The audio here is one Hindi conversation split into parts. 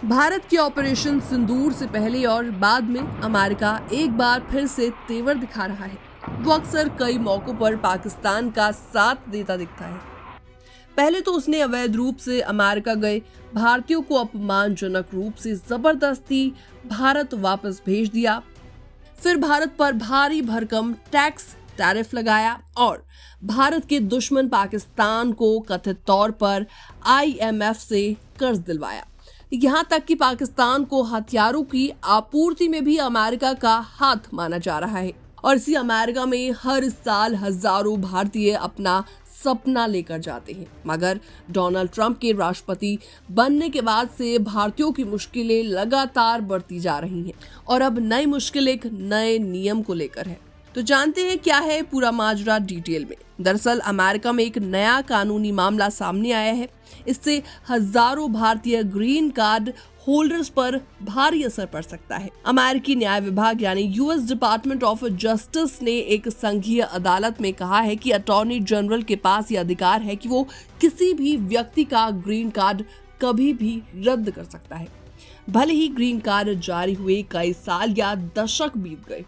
भारत के ऑपरेशन सिंदूर से पहले और बाद में अमेरिका एक बार फिर से तेवर दिखा रहा है। वो अक्सर कई मौकों पर पाकिस्तान का साथ देता दिखता है। पहले तो उसने अवैध रूप से अमेरिका गए भारतीयों को अपमानजनक रूप से जबरदस्ती भारत वापस भेज दिया। फिर भारत पर भारी भरकम टैरिफ लगाया और भारत के दुश्मन पाकिस्तान को कथित तौर पर IMF से कर्ज दिलवाया। यहाँ तक कि पाकिस्तान को हथियारों की आपूर्ति में भी अमेरिका का हाथ माना जा रहा है। और इसी अमेरिका में हर साल हजारों भारतीय अपना सपना लेकर जाते हैं, मगर डोनाल्ड ट्रंप के राष्ट्रपति बनने के बाद से भारतीयों की मुश्किलें लगातार बढ़ती जा रही हैं और अब नई मुश्किल एक नए नियम को लेकर है। तो जानते हैं क्या है पूरा माजरा डिटेल में। दरअसल अमेरिका में एक नया कानूनी मामला सामने आया है। इससे हजारों भारतीय ग्रीन कार्ड होल्डर्स पर भारी असर पड़ सकता है। अमेरिकी न्याय विभाग यानी US डिपार्टमेंट ऑफ जस्टिस ने एक संघीय अदालत में कहा है कि अटॉर्नी जनरल के पास यह अधिकार है कि वो किसी भी व्यक्ति का ग्रीन कार्ड कभी भी रद्द कर सकता है, भले ही ग्रीन कार्ड जारी हुए कई साल या दशक बीत गए।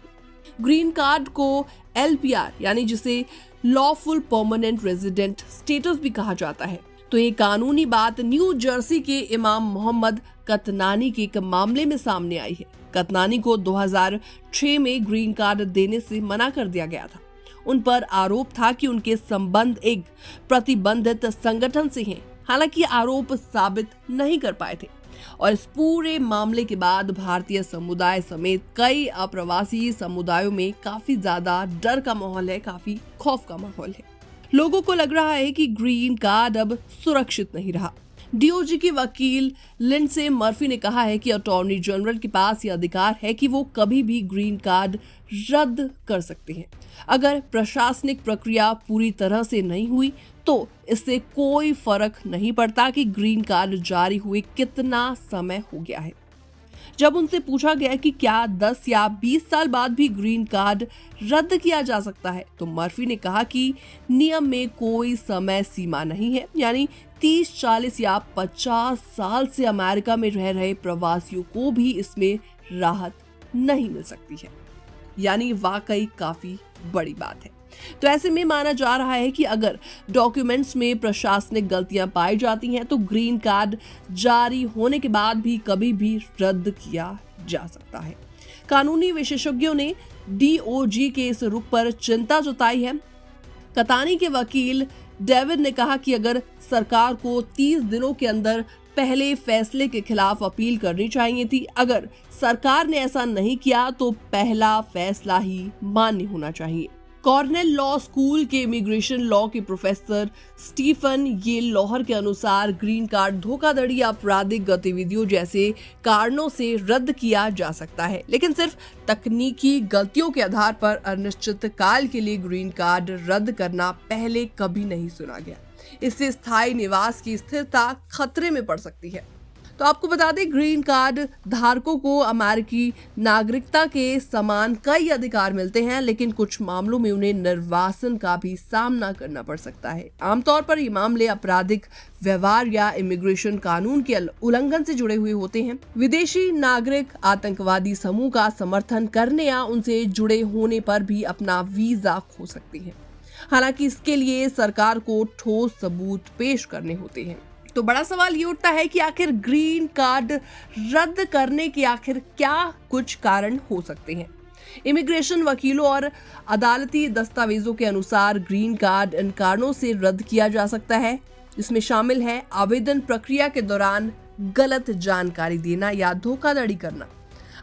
ग्रीन कार्ड को LPR यानी जिसे लॉफुल परमानेंट रेजिडेंट स्टेटस भी कहा जाता है। तो ये कानूनी बात न्यू जर्सी के इमाम मोहम्मद कतनानी के एक मामले में सामने आई है। कतनानी को 2006 में ग्रीन कार्ड देने से मना कर दिया गया था। उन पर आरोप था कि उनके संबंध एक प्रतिबंधित संगठन से हैं। हालांकि आरोप साबित नहीं कर पाए थे और इस पूरे मामले के बाद भारतीय समुदाय समेत कई अप्रवासी समुदायों में काफी ज्यादा डर का माहौल है, काफी खौफ का माहौल है। लोगों को लग रहा है कि ग्रीन कार्ड अब सुरक्षित नहीं रहा। DOJ की वकील लिंडसे मर्फी ने कहा है कि अटॉर्नी जनरल के पास यह अधिकार है कि वो कभी भी ग्रीन कार्ड रद्द कर सकते हैं। अगर प्रशासनिक प्रक्रिया पूरी तरह से नहीं हुई तो इससे कोई फर्क नहीं पड़ता कि ग्रीन कार्ड जारी हुए कितना समय हो गया है। जब उनसे पूछा गया कि क्या 10 या 20 साल बाद भी ग्रीन कार्ड रद्द किया जा सकता है, तो मर्फी ने कहा कि नियम में कोई समय सीमा नहीं है, यानी 30, 40 या 50 साल से अमेरिका में रह रहे प्रवासियों को भी इसमें राहत नहीं मिल सकती है। यानी वाकई काफी बड़ी बात है। तो ऐसे में माना जा रहा है कि अगर डॉक्यूमेंट्स में प्रशासनिक गलतियां पाई जाती हैं तो ग्रीन कार्ड जारी होने के बाद भी कभी भी रद्द किया जा सकता है। कानूनी विशेषज्ञों ने DOJ के इस रुख पर चिंता जताई है। कतानी के वकील डेविड ने कहा कि अगर सरकार को 30 दिनों के अंदर पहले फैसले के खिलाफ अपील करनी चाहिए थी। अगर सरकार ने ऐसा नहीं किया तो पहला फैसला ही मान्य होना चाहिए। कॉर्नेल लॉ स्कूल के इमिग्रेशन लॉ के प्रोफेसर स्टीफन येलोहर के अनुसार ग्रीन कार्ड धोखाधड़ी या आपराधिक गतिविधियों जैसे कारणों से रद्द किया जा सकता है, लेकिन सिर्फ तकनीकी गलतियों के आधार पर अनिश्चित काल के लिए ग्रीन कार्ड रद्द करना पहले कभी नहीं सुना गया। इससे स्थायी निवास की स्थिरता खतरे में पड़ सकती है। तो आपको बता दें, ग्रीन कार्ड धारकों को अमेरिकी नागरिकता के समान कई अधिकार मिलते हैं, लेकिन कुछ मामलों में उन्हें निर्वासन का भी सामना करना पड़ सकता है। आमतौर पर ये मामले आपराधिक व्यवहार या इमिग्रेशन कानून के उल्लंघन से जुड़े हुए होते हैं। विदेशी नागरिक आतंकवादी समूह का समर्थन करने या उनसे जुड़े होने पर भी अपना वीजा खो सकते हैं। हालांकि इसके लिए सरकार को ठोस सबूत पेश करने होते हैं। तो बड़ा सवाल ये उठता है कि आखिर ग्रीन कार्ड रद्द करने के आखिर क्या कुछ कारण हो सकते हैं। इमिग्रेशन वकीलों और अदालती दस्तावेजों के अनुसार ग्रीन कार्ड इन कारणों से रद्द किया जा सकता है। इसमें शामिल है आवेदन प्रक्रिया के दौरान गलत जानकारी देना या धोखाधड़ी करना,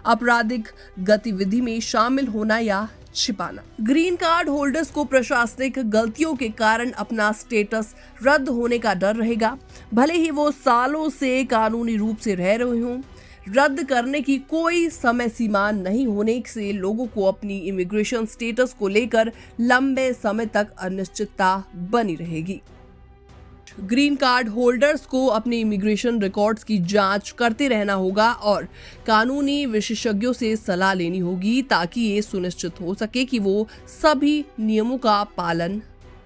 आपराधिक गतिविधि में शामिल होना या छिपाना। ग्रीन कार्ड होल्डर्स को प्रशासनिक गलतियों के कारण अपना स्टेटस रद्द होने का डर रहेगा, भले ही वो सालों से कानूनी रूप से रह रहे हों। रद्द करने की कोई समय सीमा नहीं होने से लोगों को अपनी इमिग्रेशन स्टेटस को लेकर लंबे समय तक अनिश्चितता बनी रहेगी। ग्रीन कार्ड होल्डर्स को अपने इमिग्रेशन रिकॉर्ड्स की जांच करते रहना होगा और कानूनी विशेषज्ञों से सलाह लेनी होगी ताकि ये सुनिश्चित हो सके कि वो सभी नियमों का पालन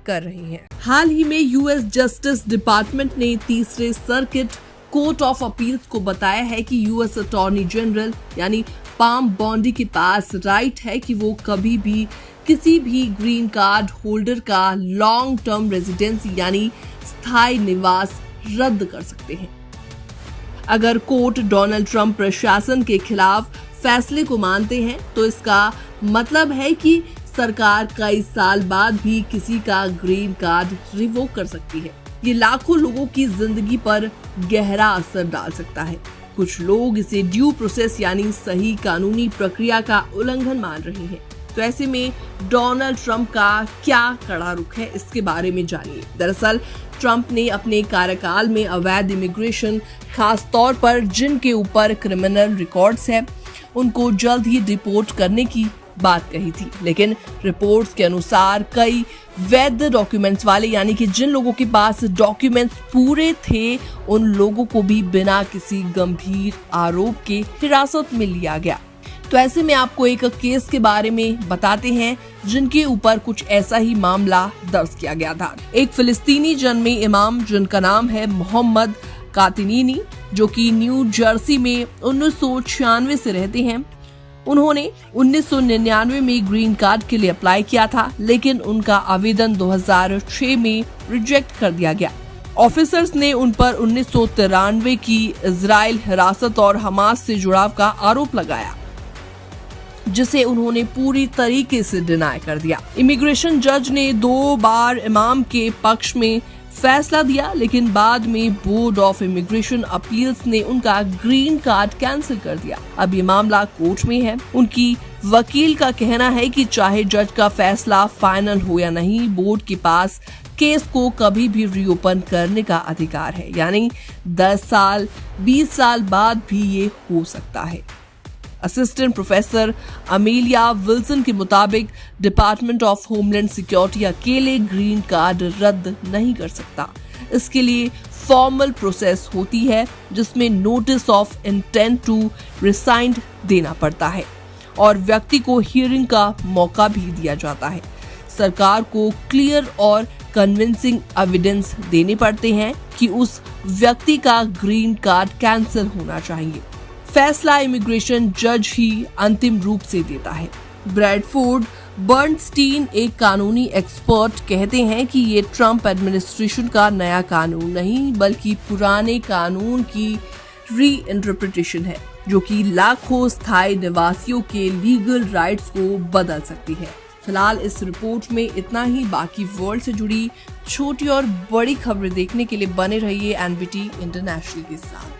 कर रहे हैं। हाल ही में US जस्टिस डिपार्टमेंट ने तीसरे सर्किट कोर्ट ऑफ अपील्स को बताया है कि यूएस अटॉर्नी जनरल यानी पाम बॉन्डी के पास राइट है कि वो कभी भी किसी भी ग्रीन कार्ड होल्डर का लॉन्ग टर्म रेजिडेंसी यानी स्थायी निवास रद्द कर सकते हैं। अगर कोर्ट डोनाल्ड ट्रंप प्रशासन के खिलाफ फैसले को मानते हैं तो इसका मतलब है कि सरकार कई साल बाद भी किसी का ग्रीन कार्ड रिवोक कर सकती है। ये लाखों लोगों की जिंदगी पर गहरा असर डाल सकता है। कुछ लोग इसे ड्यू प्रोसेस यानी सही कानूनी प्रक्रिया का उल्लंघन मान रहे हैं। तो ऐसे में डोनाल्ड ट्रंप का क्या कड़ा रुख है, इसके बारे में जानिए। दरअसल ट्रंप ने अपने कार्यकाल में अवैध इमिग्रेशन, खास तौर पर जिनके ऊपर क्रिमिनल रिकॉर्ड्स है, उनको जल्द ही डिपोर्ट करने की बात कही थी। लेकिन रिपोर्ट्स के अनुसार कई वैध डॉक्यूमेंट्स वाले यानी कि जिन लोगों के पास डॉक्यूमेंट्स पूरे थे, उन लोगों को भी बिना किसी गंभीर आरोप के हिरासत में लिया गया। तो ऐसे में आपको एक केस के बारे में बताते हैं जिनके ऊपर कुछ ऐसा ही मामला दर्ज किया गया था। एक फिलिस्तीनी जन्मे इमाम जिनका नाम है मोहम्मद कातिनीनी, जो कि न्यू जर्सी में 1996 से रहते हैं। उन्होंने 1999 में ग्रीन कार्ड के लिए अप्लाई किया था, लेकिन उनका आवेदन 2006 में रिजेक्ट कर दिया गया। ऑफिसर्स ने उन पर 1993 की इजराइल हिरासत और हमास से जुड़ाव का आरोप लगाया, जिसे उन्होंने पूरी तरीके से डिनाई कर दिया। इमिग्रेशन जज ने 2 बार इमाम के पक्ष में फैसला दिया, लेकिन बाद में बोर्ड ऑफ इमिग्रेशन अपील्स ने उनका ग्रीन कार्ड कैंसिल कर दिया। अब ये मामला कोर्ट में है। उनकी वकील का कहना है कि चाहे जज का फैसला फाइनल हो या नहीं, बोर्ड के पास केस को कभी भी रीओपन करने का अधिकार है, यानी 10 साल 20 साल बाद भी ये हो सकता है। असिस्टेंट प्रोफेसर अमेलिया विल्सन के मुताबिक डिपार्टमेंट ऑफ होमलैंड सिक्योरिटी अकेले ग्रीन कार्ड रद्द नहीं कर सकता। इसके लिए फॉर्मल प्रोसेस होती है, जिसमें notice of intent to resign देना पड़ता है और व्यक्ति को हियरिंग का मौका भी दिया जाता है। सरकार को क्लियर और कन्विंसिंग एविडेंस देने पड़ते हैं कि उस व्यक्ति का ग्रीन कार्ड कैंसिल होना चाहिए। फैसला इमिग्रेशन जज ही अंतिम रूप से देता है। ब्रैडफोर्ड बर्नस्टीन, एक कानूनी एक्सपर्ट, कहते हैं कि ये ट्रंप एडमिनिस्ट्रेशन का नया कानून नहीं, बल्कि पुराने कानून की री इंटरप्रिटेशन है, जो कि लाखों स्थायी निवासियों के लीगल राइट्स को बदल सकती है। फिलहाल इस रिपोर्ट में इतना ही। बाकी वर्ल्ड से जुड़ी छोटी और बड़ी खबरें देखने के लिए बने रहिए एनबीटी इंटरनेशनल के साथ।